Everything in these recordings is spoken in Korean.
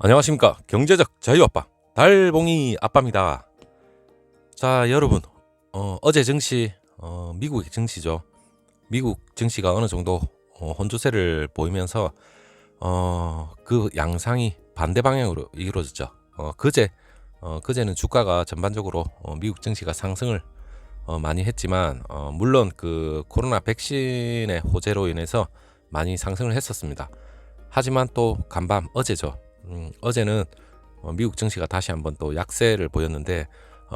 안녕하십니까. 경제적 자유아빠 달봉이 아빠입니다. 자, 여러분, 어제 증시, 미국의 증시죠. 미국 증시가 어느 정도 혼조세를 보이면서 그 양상이 반대 방향으로 이루어졌죠. 그제는 주가가 전반적으로 미국 증시가 상승을 많이 했지만, 물론 그 코로나 백신의 호재로 인해서 많이 상승을 했었습니다. 하지만 또 간밤 어제죠. 어제는 미국 증시가 다시 한번 또 약세를 보였는데,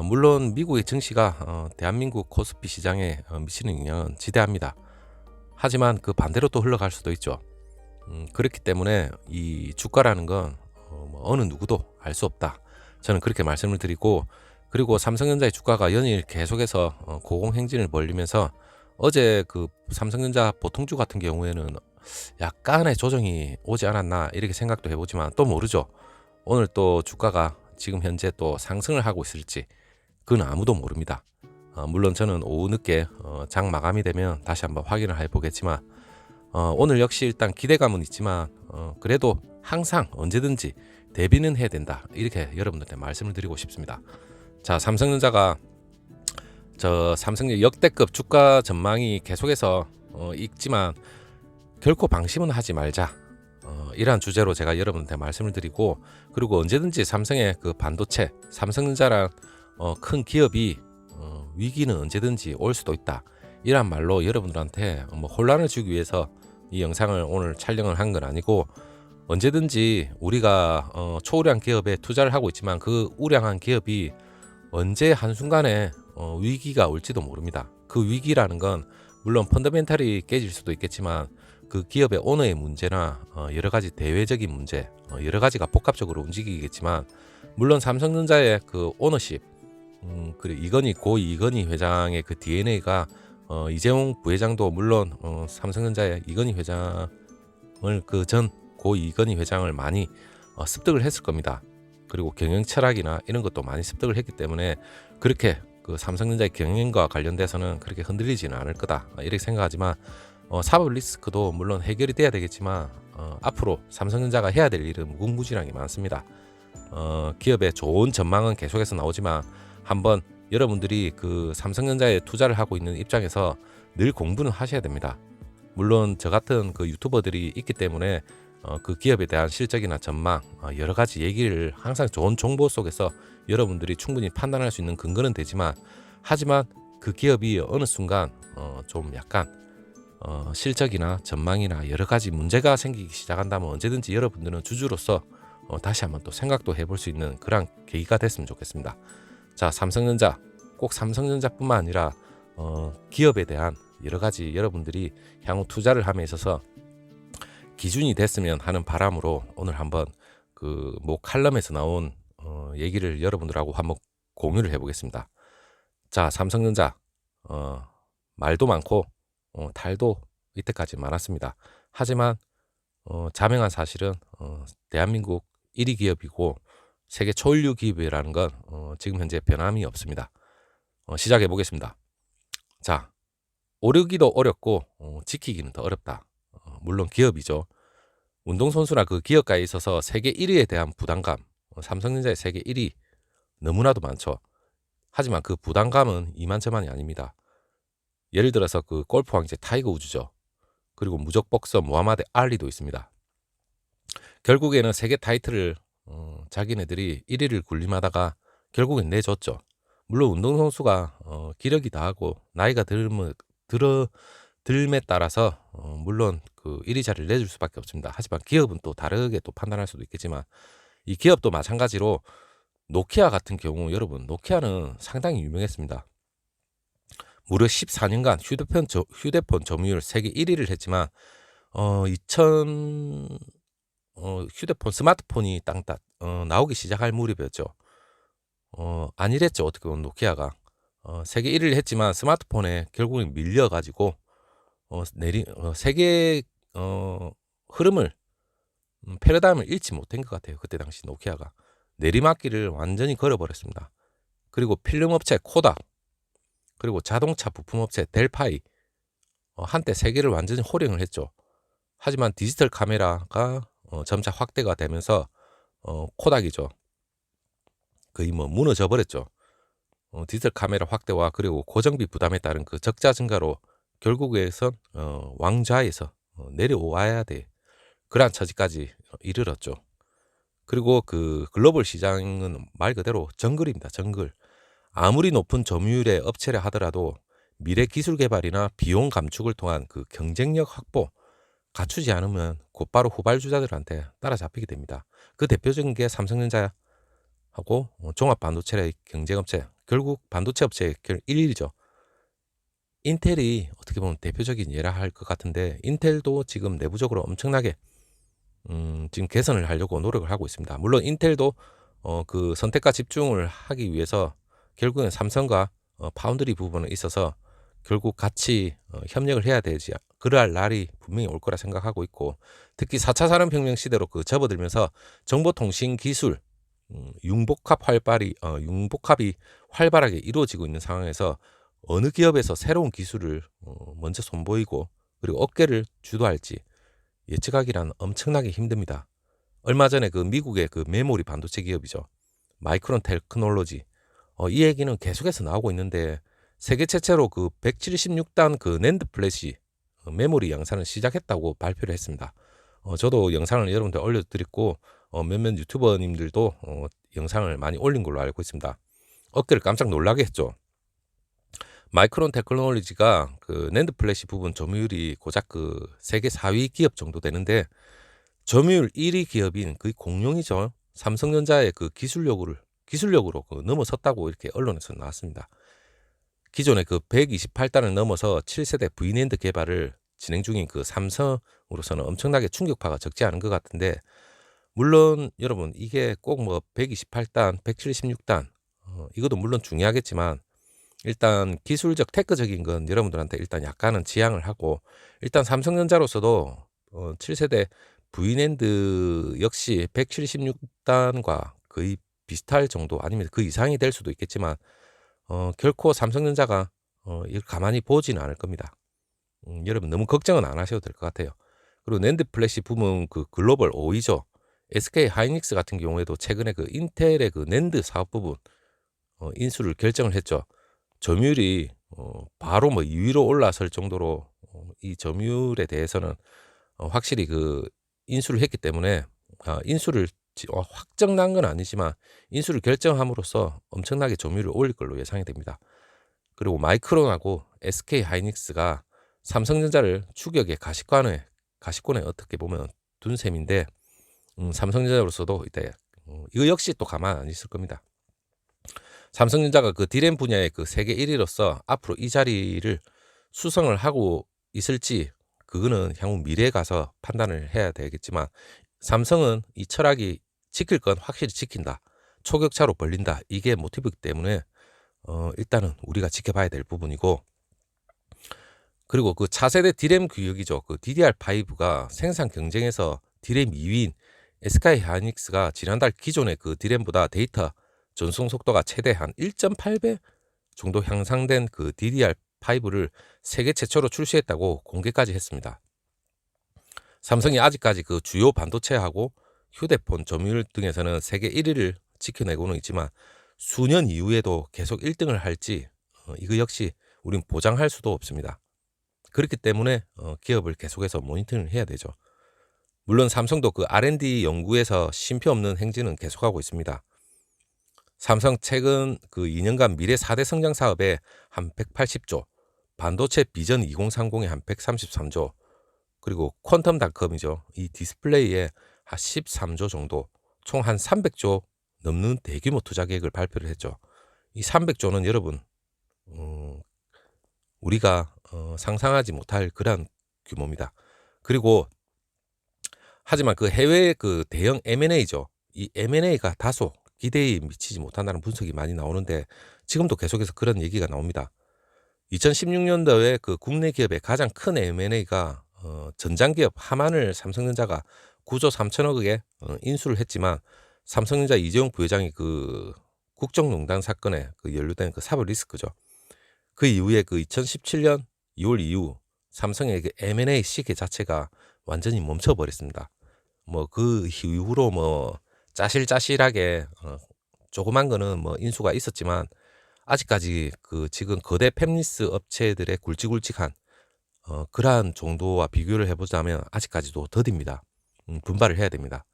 물론 미국의 증시가 대한민국 코스피 시장에 미치는 영향은 지대합니다. 하지만 그 반대로 또 흘러갈 수도 있죠. 그렇기 때문에 이 주가라는 건 뭐 어느 누구도 알 수 없다. 저는 그렇게 말씀을 드리고, 그리고 삼성전자의 주가가 연일 계속해서 고공행진을 벌리면서 어제 그 삼성전자 보통주 같은 경우에는 약간의 조정이 오지 않았나 이렇게 생각도 해보지만 또 모르죠. 오늘 또 주가가 지금 현재 또 상승을 하고 있을지 그건 아무도 모릅니다. 물론 저는 오후 늦게 장 마감이 되면 다시 한번 확인을 해보겠지만, 오늘 역시 일단 기대감은 있지만 그래도 항상 언제든지 대비는 해야 된다, 이렇게 여러분들한테 말씀을 드리고 싶습니다. 자, 삼성전자가 삼성전자 역대급 주가 전망이 계속해서 있지만 결코 방심은 하지 말자, 이러한 주제로 제가 여러분한테 말씀을 드리고, 그리고 언제든지 삼성의 그 반도체, 삼성전자란 큰 기업이 위기는 언제든지 올 수도 있다, 이란 말로 여러분들한테 뭐 혼란을 주기 위해서 이 영상을 오늘 촬영을 한 건 아니고, 언제든지 우리가 초우량 기업에 투자를 하고 있지만 그 우량한 기업이 언제 한순간에 위기가 올지도 모릅니다. 그 위기라는 건 물론 펀더멘탈이 깨질 수도 있겠지만 그 기업의 오너의 문제나 여러 가지 대외적인 문제, 여러 가지가 복합적으로 움직이겠지만, 물론 삼성전자의 그 오너십, 그리고 고 이건희 회장의 그 DNA가 이재용 부회장도 물론 삼성전자의 이건희 회장을 그 전 고 이건희 회장을 많이 습득을 했을 겁니다. 그리고 경영 철학이나 이런 것도 많이 습득을 했기 때문에 그렇게 그 삼성전자의 경영과 관련돼서는 그렇게 흔들리지는 않을 거다, 이렇게 생각하지만, 사법 리스크도 물론 해결이 돼야 되겠지만 앞으로 삼성전자가 해야 될 일은 무궁무진하게 많습니다. 기업의 좋은 전망은 계속해서 나오지만 한번 여러분들이 그 삼성전자에 투자를 하고 있는 입장에서 늘 공부는 하셔야 됩니다. 물론 저 같은 그 유튜버들이 있기 때문에 그 기업에 대한 실적이나 전망, 여러 가지 얘기를 항상 좋은 정보 속에서 여러분들이 충분히 판단할 수 있는 근거는 되지만, 하지만 그 기업이 어느 순간 좀 약간 실적이나 전망이나 여러 가지 문제가 생기기 시작한다면 언제든지 여러분들은 주주로서 다시 한번 또 생각도 해볼 수 있는 그런 계기가 됐으면 좋겠습니다. 자, 삼성전자, 꼭 삼성전자뿐만 아니라 기업에 대한 여러 가지 여러분들이 향후 투자를 함에 있어서 기준이 됐으면 하는 바람으로 오늘 한번 그 모 칼럼에서 나온 얘기를 여러분들하고 한번 공유를 해보겠습니다. 자, 삼성전자 말도 많고 탈도 이때까지 많았습니다. 하지만 자명한 사실은 대한민국 1위 기업이고 세계 초일류 기업이라는 건 지금 현재 변함이 없습니다. 시작해 보겠습니다. 자, 오르기도 어렵고 지키기는 더 어렵다. 물론 기업이죠. 운동선수나 그 기업가에 있어서 세계 1위에 대한 부담감, 삼성전자의 세계 1위 너무나도 많죠. 하지만 그 부담감은 이만저만이 아닙니다. 예를 들어서 그 골프 왕제 타이거 우즈죠. 그리고 무적복서 무하마드 알리도 있습니다. 결국에는 세계 타이틀을 자기네들이 1위를 군림하다가 결국엔 내줬죠. 물론 운동선수가 기력이 다하고 나이가 들음에 따라서 물론 그 1위 자리를 내줄 수밖에 없습니다. 하지만 기업은 또 다르게 또 판단할 수도 있겠지만, 이 기업도 마찬가지로 노키아 같은 경우, 여러분 노키아는 상당히 유명했습니다. 무려 14년간 휴대폰 점유율 세계 1위를 했지만 2000 휴대폰 스마트폰이 나오기 시작할 무렵이었죠. 아니랬죠. 어떻게 보면 노키아가 세계 1위를 했지만 스마트폰에 결국엔 밀려가지고 세계의 흐름을 패러다임을 잃지 못한 것 같아요. 그때 당시 노키아가 내리막길을 완전히 걸어버렸습니다. 그리고 필름 업체 코닥, 그리고 자동차 부품 업체 델파이, 한때 세계를 완전히 호령을 했죠. 하지만 디지털 카메라가 점차 확대가 되면서 코닥이죠. 거의 뭐 무너져 버렸죠. 디지털 카메라 확대와 그리고 고정비 부담에 따른 그 적자 증가로 결국에선 왕좌에서 내려와야 돼. 그러한 처지까지 이르렀죠. 그리고 그 글로벌 시장은 말 그대로 정글입니다. 정글. 아무리 높은 점유율의 업체라 하더라도 미래 기술 개발이나 비용 감축을 통한 그 경쟁력 확보 갖추지 않으면 곧바로 후발주자들한테 따라잡히게 됩니다. 그 대표적인 게 삼성전자하고 종합 반도체의 경쟁업체, 결국 반도체 업체의 1위죠. 인텔이 어떻게 보면 대표적인 예라 할 것 같은데, 인텔도 지금 내부적으로 엄청나게 지금 개선을 하려고 노력을 하고 있습니다. 물론 인텔도 그 선택과 집중을 하기 위해서 결국엔 삼성과 파운드리 부분에 있어서 결국 같이 협력을 해야 되지, 그러할 날이 분명히 올 거라 생각하고 있고, 특히 4차 산업혁명 시대로 그 접어들면서 정보통신 기술 융복합이 활발하게 이루어지고 있는 상황에서 어느 기업에서 새로운 기술을 먼저 선보이고 그리고 업계를 주도할지 예측하기란 엄청나게 힘듭니다. 얼마 전에 그 미국의 그 메모리 반도체 기업이죠. 마이크론 테크놀로지. 이 얘기는 계속해서 나오고 있는데, 세계 최초로 그 176단 그 낸드 플래시 메모리 양산을 시작했다고 발표를 했습니다. 저도 영상을 여러분들 올려드렸고, 몇몇 유튜버님들도 영상을 많이 올린 걸로 알고 있습니다. 어깨를 깜짝 놀라게 했죠. 마이크론 테크놀로지가 그 낸드 플래시 부분 점유율이 고작 그 세계 4위 기업 정도 되는데, 점유율 1위 기업인 그 공룡이죠. 삼성전자의 그 기술력으로 그 넘어섰다고 이렇게 언론에서 나왔습니다. 기존의 그 128단을 넘어서 7세대 V낸드 개발을 진행 중인 그 삼성으로서는 엄청나게 충격파가 적지 않은 것 같은데, 물론 여러분 이게 꼭 뭐 128단, 176단 이것도 물론 중요하겠지만, 일단 기술적 테크적인 건 여러분들한테 일단 약간은 지양을 하고, 일단 삼성전자로서도 7세대 V낸드 역시 176단과 거의 비슷할 정도 아니면 그 이상이 될 수도 있겠지만 결코 삼성전자가 이걸 가만히 보지는 않을 겁니다. 여러분 너무 걱정은 안 하셔도 될 것 같아요. 그리고 낸드 플래시 부문 그 글로벌 5위죠. SK 하이닉스 같은 경우에도 최근에 그 인텔의 그 낸드 사업 부분 인수를 결정을 했죠. 점유율이 바로 뭐 2위로 올라설 정도로 이 점유율에 대해서는 확실히 그 인수를 했기 때문에, 인수를 확정난 건 아니지만 인수를 결정함으로써 엄청나게 점유율을 올릴 걸로 예상이 됩니다. 그리고 마이크론하고 SK 하이닉스가 삼성전자를 추격의 가시권에 어떻게 보면 둔 셈인데, 삼성전자로서도 이때 이거 역시 또 가만 안 있을 겁니다. 삼성전자가 그 D램 분야의 그 세계 1위로서 앞으로 이 자리를 수성을 하고 있을지 그거는 향후 미래에 가서 판단을 해야 되겠지만, 삼성은 이 철학이 지킬 건 확실히 지킨다, 초격차로 벌린다, 이게 모티브이기 때문에 일단은 우리가 지켜봐야 될 부분이고, 그리고 그 차세대 D램 규격이죠. 그 DDR5가 생산 경쟁에서 D램 2위인 SK 하이닉스가 지난달 기존의 그 D램보다 데이터 전송 속도가 최대 한 1.8배 정도 향상된 그 DDR5를 세계 최초로 출시했다고 공개까지 했습니다. 삼성이 아직까지 그 주요 반도체하고 휴대폰 점유율 등에서는 세계 1위를 지켜내고는 있지만, 수년 이후에도 계속 1등을 할지 이거 역시 우린 보장할 수도 없습니다. 그렇기 때문에 기업을 계속해서 모니터링을 해야 되죠. 물론 삼성도 그 R&D 연구에서 쉼표 없는 행진은 계속하고 있습니다. 삼성 최근 그 2년간 미래 4대 성장 사업에 한 180조, 반도체 비전 2030에 한 133조, 그리고 퀀텀닷컴이죠. 이 디스플레이에 한 13조 정도, 총 한 300조 넘는 대규모 투자 계획을 발표를 했죠. 이 300조는 여러분 우리가 상상하지 못할 그런 규모입니다. 그리고 하지만 그 해외 그 대형 M&A죠. 이 M&A가 다소 기대에 미치지 못한다는 분석이 많이 나오는데, 지금도 계속해서 그런 얘기가 나옵니다. 2016년도에 그 국내 기업의 가장 큰 M&A가 전장기업 하만을 삼성전자가 9조 3천억에 인수를 했지만, 삼성전자 이재용 부회장이 그 국정농단 사건에 그 연루된 그 사법 리스크죠. 그 이후에 그 2017년 2월 이후 삼성의 그 M&A 시계 자체가 완전히 멈춰버렸습니다. 뭐 그 이후로 뭐 짜실짜실하게 조그만 거는 뭐 인수가 있었지만 아직까지 그 지금 거대 팹리스 업체들의 굵직굵직한 그러한 정도와 비교를 해보자면 아직까지도 더딥니다. 분발을 해야 됩니다.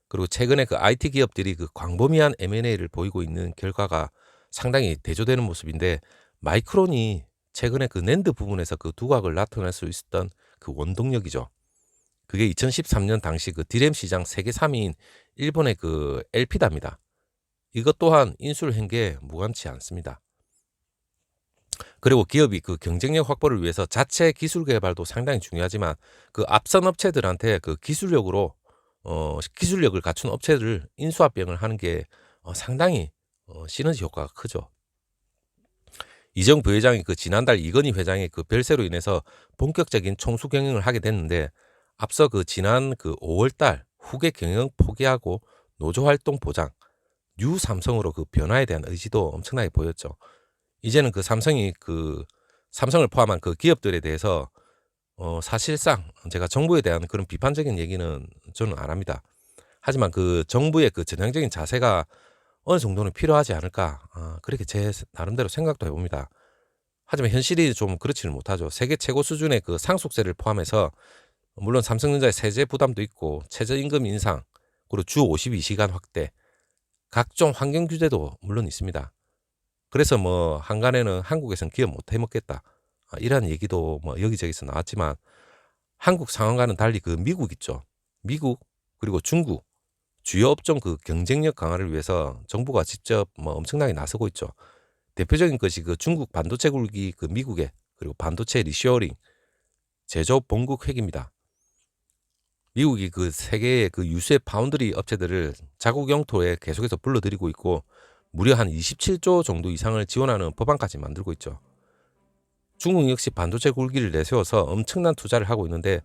그리고 최근에 그 IT 기업들이 그 광범위한 M&A를 보이고 있는 결과가 상당히 대조되는 모습인데, 마이크론이 최근에 그 낸드 부분에서 그 두각을 나타낼 수 있었던 그 원동력이죠. 그게 2013년 당시 그 디램 시장 세계 3위인 일본의 그 LP다입니다. 이것 또한 인수를 한 게 무관치 않습니다. 그리고 기업이 그 경쟁력 확보를 위해서 자체 기술 개발도 상당히 중요하지만 그 앞선 업체들한테 그 기술력을 갖춘 업체들을 인수합병을 하는 게 상당히 시너지 효과가 크죠. 이정 부회장이 그 지난달 이건희 회장의 그 별세로 인해서 본격적인 총수 경영을 하게 됐는데, 앞서 그 지난 그 5월달 후계 경영 포기하고 노조 활동 보장, 뉴 삼성으로 그 변화에 대한 의지도 엄청나게 보였죠. 이제는 그 삼성이 그 삼성을 포함한 그 기업들에 대해서 사실상 제가 정부에 대한 그런 비판적인 얘기는 저는 안 합니다. 하지만 그 정부의 그 전향적인 자세가 어느 정도는 필요하지 않을까, 그렇게 제 나름대로 생각도 해봅니다. 하지만 현실이 좀 그렇지는 못하죠. 세계 최고 수준의 그 상속세를 포함해서 물론 삼성전자의 세제 부담도 있고 최저임금 인상, 그리고 주 52시간 확대, 각종 환경 규제도 물론 있습니다. 그래서 뭐 한간에는 한국에선 기업 못 해먹겠다, 이런 얘기도 뭐 여기저기서 나왔지만, 한국 상황과는 달리 그 미국 있죠. 미국 그리고 중국 주요 업종 그 경쟁력 강화를 위해서 정부가 직접 뭐 엄청나게 나서고 있죠. 대표적인 것이 그 중국 반도체 굴기 그 미국의, 그리고 반도체 리쇼어링 제조업 본국 획입니다. 미국이 그 세계의 그 유수의 파운드리 업체들을 자국 영토에 계속해서 불러들이고 있고, 무려 한 27조 정도 이상을 지원하는 법안까지 만들고 있죠. 중국 역시 반도체 굴기를 내세워서 엄청난 투자를 하고 있는데,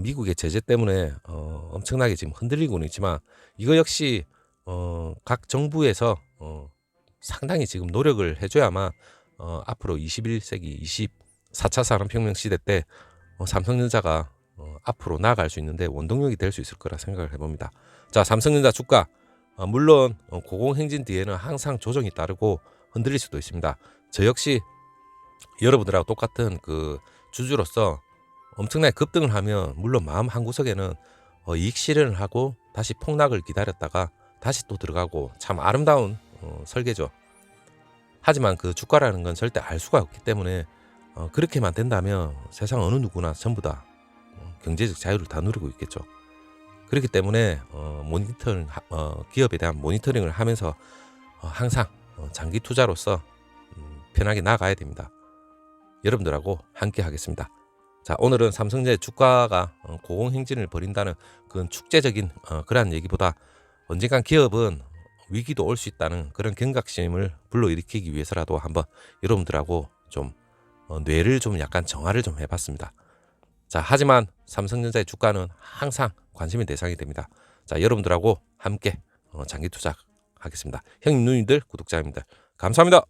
미국의 제재 때문에 엄청나게 지금 흔들리고는 있지만, 이거 역시 각 정부에서 상당히 지금 노력을 해줘야만 앞으로 21세기 24차 산업혁명 시대 때 삼성전자가 앞으로 나아갈 수 있는데 원동력이 될 수 있을 거라 생각을 해봅니다. 자, 삼성전자 주가 물론 고공행진 뒤에는 항상 조정이 따르고 흔들릴 수도 있습니다. 저 역시 여러분들하고 똑같은 그 주주로서 엄청나게 급등을 하면 물론 마음 한구석에는 이익 실현을 하고 다시 폭락을 기다렸다가 다시 또 들어가고, 참 아름다운 설계죠. 하지만 그 주가라는 건 절대 알 수가 없기 때문에 그렇게만 된다면 세상 어느 누구나 전부 다 경제적 자유를 다 누리고 있겠죠. 그렇기 때문에 기업에 대한 모니터링을 하면서 항상 장기 투자로서 편하게 나가야 됩니다. 여러분들하고 함께 하겠습니다. 자, 오늘은 삼성전자 주가가 고공행진을 벌인다는 그런 축제적인 그러한 얘기보다, 언젠간 기업은 위기도 올 수 있다는 그런 경각심을 불러일으키기 위해서라도 한번 여러분들하고 좀 뇌를 좀 약간 정화를 좀 해봤습니다. 자, 하지만 삼성전자의 주가는 항상 관심의 대상이 됩니다. 자, 여러분들하고 함께 장기 투자하겠습니다. 형님 누님들 구독자입니다. 감사합니다.